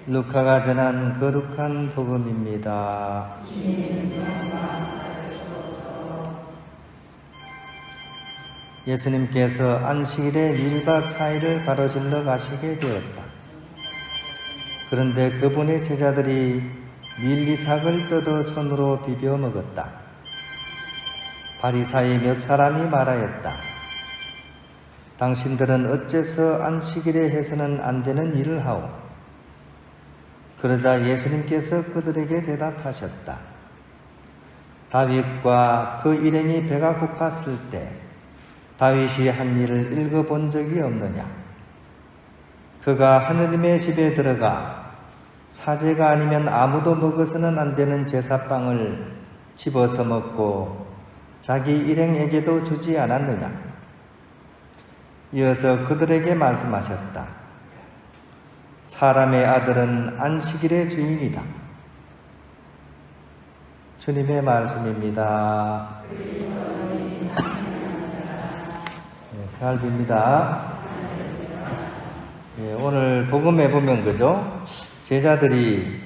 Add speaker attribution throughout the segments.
Speaker 1: 루카가 전한 거룩한 복음입니다. 예수님께서 안식일에 밀밭 사이를 가로질러 가시게 되었다. 그런데 그분의 제자들이 밀리삭을 뜯어 손으로 비벼 먹었다. 바리사의 몇 사람이 말하였다. 당신들은 어째서 안식일에 해서는 안 되는 일을 하오? 그러자 예수님께서 그들에게 대답하셨다. 다윗과 그 일행이 배가 고팠을 때 다윗이 한 일을 읽어본 적이 없느냐? 그가 하느님의 집에 들어가 사제가 아니면 아무도 먹어서는 안 되는 제사빵을 집어서 먹고 자기 일행에게도 주지 않았느냐? 이어서 그들에게 말씀하셨다. 사람의 아들은 안식일의 주인이다. 주님의 말씀입니다. 갈비입니다. 오늘 복음에 보면 그죠? 제자들이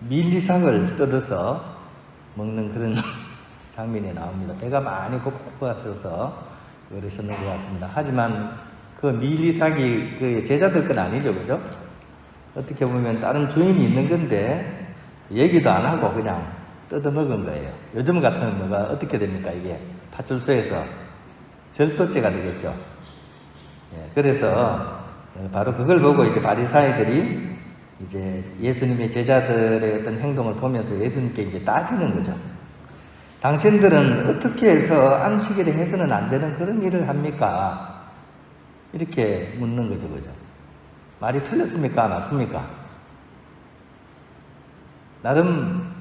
Speaker 1: 밀리삭을 뜯어서 먹는 그런 장면이 나옵니다. 배가 많이 고팠어서 그러셨는 것 같습니다. 하지만 그 밀리삭이 그 제자들 건 아니죠, 그죠? 어떻게 보면 다른 주인이 있는 건데 얘기도 안 하고 그냥 뜯어 먹은 거예요. 요즘 같은 거가 어떻게 됩니까? 이게 파출소에서 절도죄가 되겠죠. 그래서 바로 그걸 보고 이제 바리사이들이 이제 예수님의 제자들의 어떤 행동을 보면서 예수님께 이제 따지는 거죠. 당신들은 어떻게 해서 안식일에 해서는 안 되는 그런 일을 합니까? 이렇게 묻는 거죠, 그죠? 말이 틀렸습니까? 맞습니까? 나름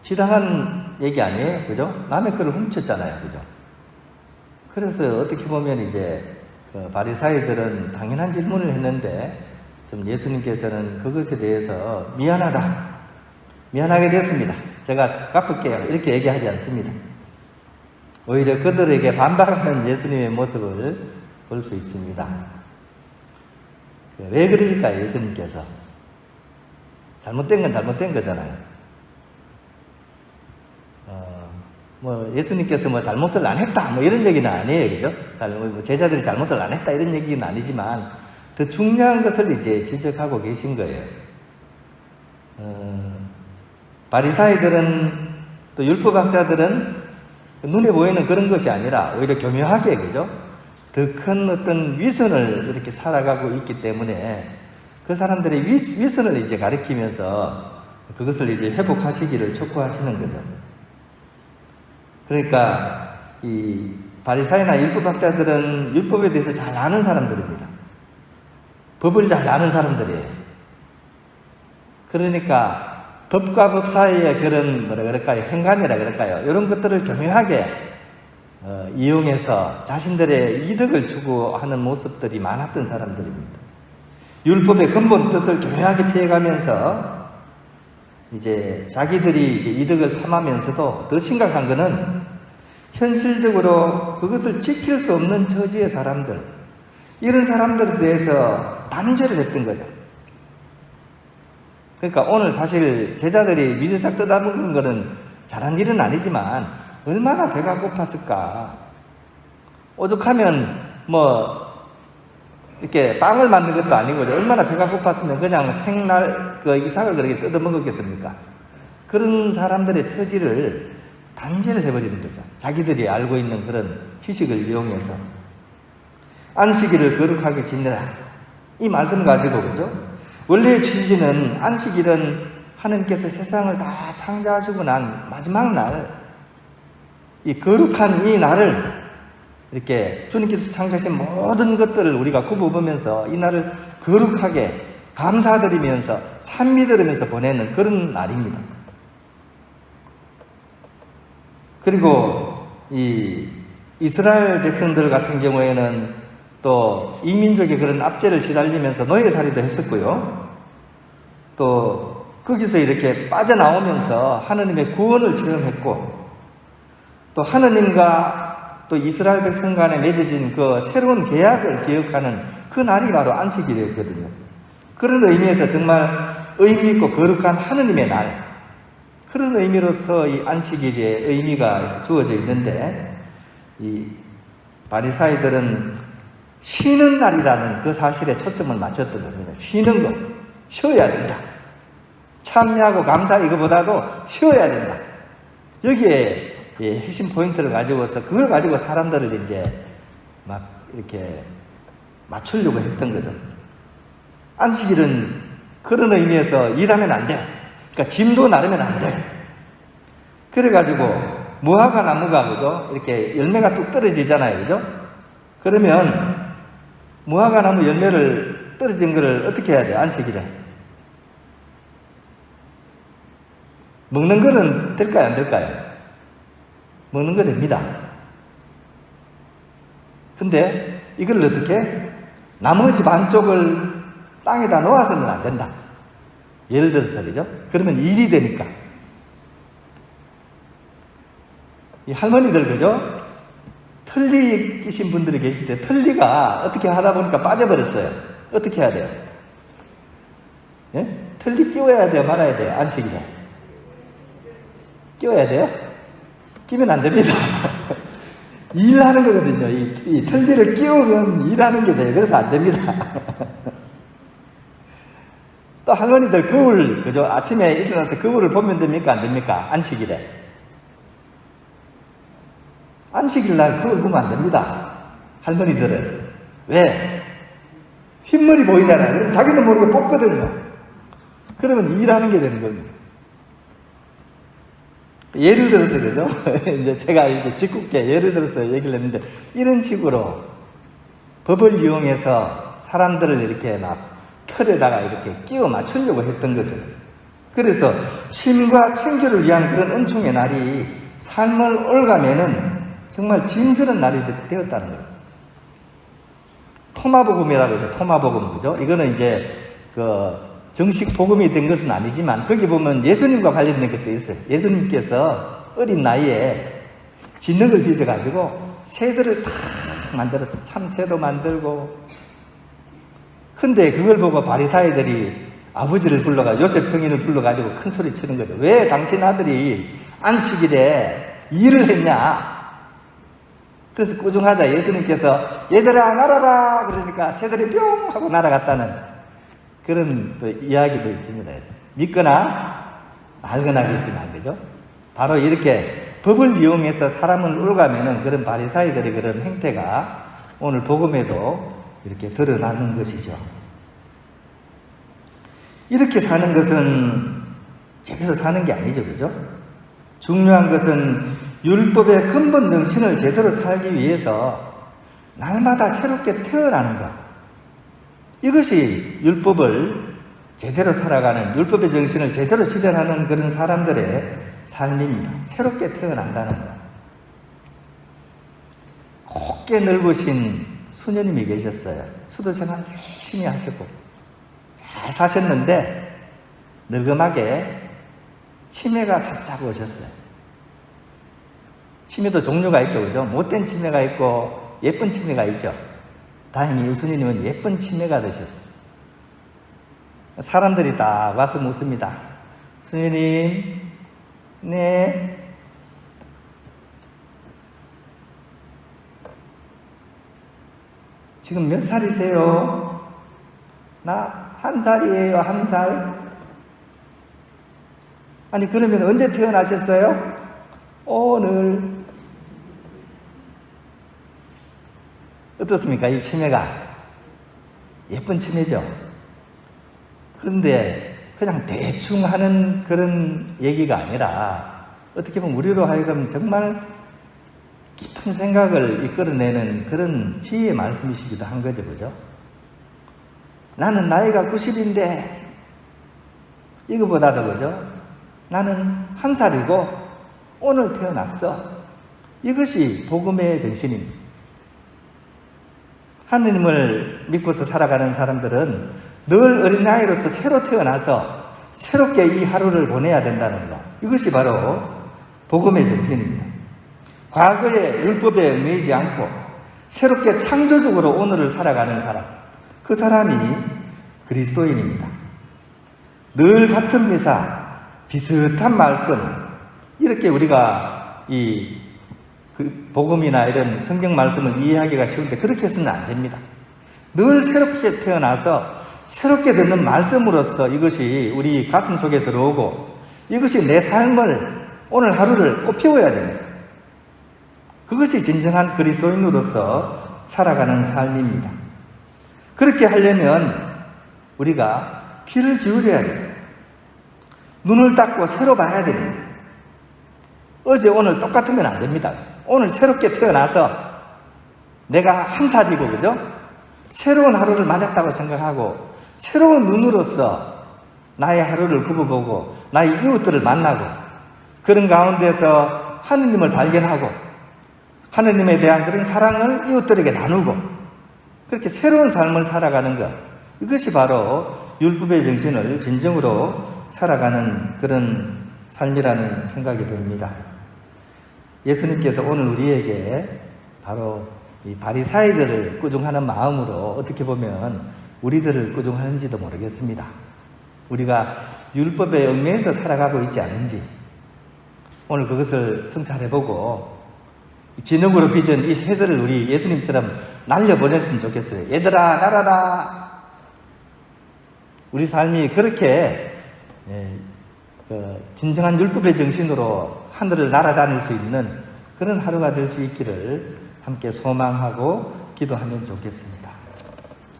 Speaker 1: 지당한 얘기 아니에요, 그죠? 남의 거를 훔쳤잖아요, 그죠? 그래서 어떻게 보면 이제 그 바리사이들은 당연한 질문을 했는데 좀 예수님께서는 그것에 대해서 미안하게 됐습니다. 제가 갚을게요. 이렇게 얘기하지 않습니다. 오히려 그들에게 반박하는 예수님의 모습을 볼 수 있습니다. 왜 그러실까요, 예수님께서? 잘못된 건 잘못된 거잖아요. 예수님께서 잘못을 안 했다, 이런 얘기는 아니에요, 그죠? 제자들이 잘못을 안 했다, 이런 얘기는 아니지만, 더 중요한 것을 이제 지적하고 계신 거예요. 바리사이들은, 또 율법학자들은 눈에 보이는 그런 것이 아니라, 오히려 교묘하게, 그죠? 더 큰 어떤 위선을 이렇게 살아가고 있기 때문에, 그 사람들의 위선을 이제 가리키면서, 그것을 이제 회복하시기를 촉구하시는 거죠. 그러니까 이 바리사이나 율법학자들은 율법에 대해서 잘 아는 사람들입니다. 법을 잘 아는 사람들이에요. 그러니까 법과 법 사이에 그런 행간이라 그럴까요? 이런 것들을 교묘하게 이용해서 자신들의 이득을 추구하는 모습들이 많았던 사람들입니다. 율법의 근본 뜻을 교묘하게 피해가면서 이제 자기들이 이제 이득을 탐하면서도 더 심각한 것은 현실적으로 그것을 지킬 수 없는 처지의 사람들, 이런 사람들에 대해서 단죄를 했던 거죠. 그러니까 오늘 사실 제자들이 밀리삭 뜯어먹은 거는 잘한 일은 아니지만 얼마나 배가 고팠을까. 오죽하면 이렇게 빵을 만든 것도 아니고 얼마나 배가 고팠으면 그냥 생날 그 이삭을 그렇게 뜯어먹었겠습니까? 그런 사람들의 처지를 단죄를 해버리는 거죠. 자기들이 알고 있는 그런 지식을 이용해서 안식일을 거룩하게 지내라, 이 말씀 가지고, 그죠? 원래의 취지는 안식일은 하나님께서 세상을 다 창조하시고 난 마지막 날, 이 거룩한 이 날을 이렇게 주님께서 창조하신 모든 것들을 우리가 굽어보면서 이 날을 거룩하게 감사드리면서 찬미드리면서 보내는 그런 날입니다. 그리고 이 이스라엘 백성들 같은 경우에는 또 이민족의 그런 압제를 시달리면서 노예살이도 했었고요. 또 거기서 이렇게 빠져나오면서 하느님의 구원을 체험했고, 또 하느님과 또 이스라엘 백성 간에 맺어진 그 새로운 계약을 기억하는 그 날이 바로 안식일이었거든요. 그런 의미에서 정말 의미 있고 거룩한 하느님의 날, 그런 의미로서 이 안식일의 의미가 주어져 있는데, 이 바리사이들은 쉬는 날이라는 그 사실에 초점을 맞췄던 겁니다. 쉬는 거, 쉬어야 된다. 참여하고 감사 이거보다도 쉬어야 된다. 여기에 핵심 포인트를 가지고서 그걸 가지고 사람들을 이제 막 이렇게 맞추려고 했던 거죠. 안식일은 그런 의미에서 일하면 안 돼. 그러니까 짐도 나르면 안 돼. 그래가지고 무화과 나무가 그죠? 이렇게 열매가 뚝 떨어지잖아요, 그죠? 그러면 무화과 나무 열매를 떨어진 거를 어떻게 해야 돼? 안식일에 먹는 거는 될까요, 안 될까요? 먹는 거 됩니다. 근데 이걸 어떻게? 나머지 반쪽을 땅에다 놓아서는 안 된다. 예를 들어서 그죠? 그러면 일이 되니까. 이 할머니들 그죠? 털리 끼신 분들이 계실 때 털리가 어떻게 하다 보니까 빠져버렸어요. 어떻게 해야 돼요? 예? 털리 끼워야 돼요, 말아야 돼요? 안식일에 끼워야 돼요? 끼면 안 됩니다. 일하는 거거든요. 이 털리를 끼우면 일하는 게 돼요. 그래서 안 됩니다. 또 할머니들 거울, 그죠? 아침에 일어나서 거울을 보면 됩니까? 안 됩니까? 안식일에. 안식일 날 거울 보면 안 됩니다. 할머니들은. 왜? 흰머리 보이잖아요. 그럼 자기도 모르게 뽑거든요. 그러면 일하는 게 되는 겁니다. 예를 들어서, 그죠? 이제 제가 이렇게 짓궂게 예를 들어서 얘기를 했는데, 이런 식으로 법을 이용해서 사람들을 이렇게 막 틀에다가 이렇게 끼워 맞추려고 했던 거죠. 그래서 쉼과 청결을 위한 그런 은총의 날이 삶을 올가면은 정말 짐스러운 날이 되었다는 거예요. 토마복음이라고 해서 토마복음, 그죠? 이거는 이제 그 정식 복음이 된 것은 아니지만 거기 보면 예수님과 관련된 것도 있어요. 예수님께서 어린 나이에 진흙을 빚어가지고 새들을 탁 만들어서 참새도 만들고, 근데 그걸 보고 바리사이들이 아버지를 불러가 요셉 성인을 불러가지고 큰 소리 치는 거죠. 왜 당신 아들이 안식일에 일을 했냐? 그래서 꾸중하자 예수님께서 얘들아 날아라 그러니까 새들이 뿅 하고 날아갔다는 그런 또 이야기도 있습니다. 믿거나 말거나겠지만, 그죠? 바로 이렇게 법을 이용해서 사람을 올가면은 그런 바리사이들의 그런 행태가 오늘 복음에도 이렇게 드러나는 것이죠. 이렇게 사는 것은 제대로 사는 게 아니죠, 그죠? 중요한 것은 율법의 근본 정신을 제대로 살기 위해서 날마다 새롭게 태어나는 것. 이것이 율법을 제대로 살아가는, 율법의 정신을 제대로 실현하는 그런 사람들의 삶입니다. 새롭게 태어난다는 것. 곱게 늙으신 수녀님이 계셨어요. 수도생활 열심히 하시고 잘 사셨는데 늙음하게 치매가 살짝 오셨어요. 치매도 종류가 있죠, 그죠? 못된 치매가 있고 예쁜 치매가 있죠. 다행히 이 수녀님은 예쁜 치매가 되셨어요. 사람들이 다 와서 묻습니다. 수녀님, 네. 지금 몇 살이세요? 나 1살이에요, 1살. 아니, 그러면 언제 태어나셨어요? 오늘. 어떻습니까? 이 치매가. 예쁜 치매죠? 그런데 그냥 대충 하는 그런 얘기가 아니라 어떻게 보면 우리로 하여금 정말 깊은 생각을 이끌어내는 그런 지혜의 말씀이시기도 한 거죠, 그죠? 나는 나이가 90인데 이거보다도, 그죠? 나는 1살이고 오늘 태어났어. 이것이 복음의 정신입니다. 하느님을 믿고서 살아가는 사람들은 늘 어린아이로서 새로 태어나서 새롭게 이 하루를 보내야 된다는 것. 이것이 바로 복음의 정신입니다. 과거의 율법에 매이지 않고 새롭게 창조적으로 오늘을 살아가는 사람, 그 사람이 그리스도인입니다. 늘 같은 미사, 비슷한 말씀, 이렇게 우리가 복음이나 이런 성경 말씀을 이해하기가 쉬운데 그렇게 해서는 안 됩니다. 늘 새롭게 태어나서 새롭게 듣는 말씀으로서 이것이 우리 가슴 속에 들어오고 이것이 내 삶을 오늘 하루를 꽃피워야 됩니다. 그것이 진정한 그리스도인으로서 살아가는 삶입니다. 그렇게 하려면 우리가 귀를 기울여야 돼요. 눈을 닫고 새로 봐야 됩니다. 어제 오늘 똑같으면 안 됩니다. 오늘 새롭게 태어나서 내가 한 살이고 그죠? 새로운 하루를 맞았다고 생각하고 새로운 눈으로서 나의 하루를 굽어보고 나의 이웃들을 만나고 그런 가운데서 하느님을 발견하고 하느님에 대한 그런 사랑을 이웃들에게 나누고 그렇게 새로운 삶을 살아가는 것, 이것이 바로 율법의 정신을 진정으로 살아가는 그런 삶이라는 생각이 듭니다. 예수님께서 오늘 우리에게 바로 이 바리사이들을 꾸중하는 마음으로 어떻게 보면 우리들을 꾸중하는지도 모르겠습니다. 우리가 율법에 얽매여서 살아가고 있지 않은지 오늘 그것을 성찰해보고 진흙으로 빚은 이 세대를 우리 예수님처럼 날려보냈으면 좋겠어요. 얘들아 날아라. 우리 삶이 그렇게 진정한 율법의 정신으로 하늘을 날아다닐 수 있는 그런 하루가 될 수 있기를 함께 소망하고 기도하면 좋겠습니다.